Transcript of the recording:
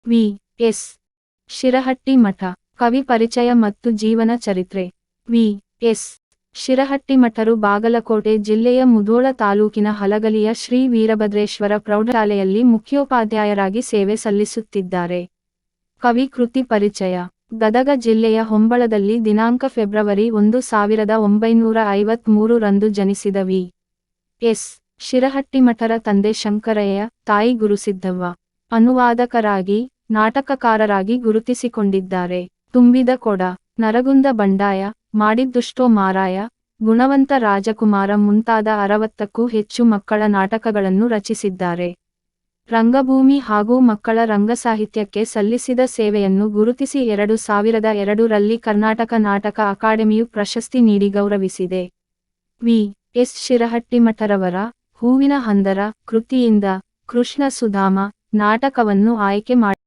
V. S. Shirahatti ಮಠ. ಕವಿ ಪರಿಚಯ ಮತ್ತು ಜೀವನ ಚರಿತ್ರೆ. ವಿ. ಎಸ್. ಶಿರಹಟ್ಟಿಮಠರು ಬಾಗಲಕೋಟೆ ಜಿಲ್ಲೆಯ ಮುಧೋಳ ತಾಲೂಕಿನ ಹಲಗಲಿಯ ಶ್ರೀ ವೀರಭದ್ರೇಶ್ವರ ಪ್ರೌಢಶಾಲೆಯಲ್ಲಿ ಮುಖ್ಯೋಪಾಧ್ಯಾಯರಾಗಿ ಸೇವೆ ಸಲ್ಲಿಸುತ್ತಿದ್ದಾರೆ. ಕವಿ ಕೃತಿ ಪರಿಚಯ. ಗದಗ ಜಿಲ್ಲೆಯ ಹೊಂಬಳದಲ್ಲಿ ದಿನಾಂಕ ಫೆಬ್ರವರಿ 1953 ರಂದು ಜನಿಸಿದ ವಿ. ಎಸ್. ಶಿರಹಟ್ಟಿಮಠರ ತಂದೆ ಶಂಕರಯ್ಯ, ತಾಯಿ ಗುರುಸಿದ್ದವ್ವ. ಅನುವಾದಕರಾಗಿ, ನಾಟಕಕಾರರಾಗಿ ಗುರುತಿಸಿಕೊಂಡಿದ್ದಾರೆ. ತುಂಬಿದ ಕೊಡ, ನರಗುಂದ ಬಂಡಾಯ, ಮಾಡಿದ್ದುಷ್ಟೋ ಮಾರಾಯ, ಗುಣವಂತ ರಾಜಕುಮಾರ ಮುಂತಾದ 60ಕ್ಕೂ ಹೆಚ್ಚು ಮಕ್ಕಳ ನಾಟಕಗಳನ್ನು ರಚಿಸಿದ್ದಾರೆ. ರಂಗಭೂಮಿ ಹಾಗೂ ಮಕ್ಕಳ ರಂಗಸಾಹಿತ್ಯಕ್ಕೆ ಸಲ್ಲಿಸಿದ ಸೇವೆಯನ್ನು ಗುರುತಿಸಿ 2002 ರಲ್ಲಿ ಕರ್ನಾಟಕ ನಾಟಕ ಅಕಾಡೆಮಿಯು ಪ್ರಶಸ್ತಿ ನೀಡಿ ಗೌರವಿಸಿದೆ. ವಿ. ಎಸ್. ಶಿರಹಟ್ಟಿಮಠರವರ ಹೂವಿನ ಹಂದರ ಕೃತಿಯಿಂದ ಕೃಷ್ಣ ಸುಧಾಮ ನಾಟಕವನ್ನು ಆಯ್ಕೆ ಮಾಡಿ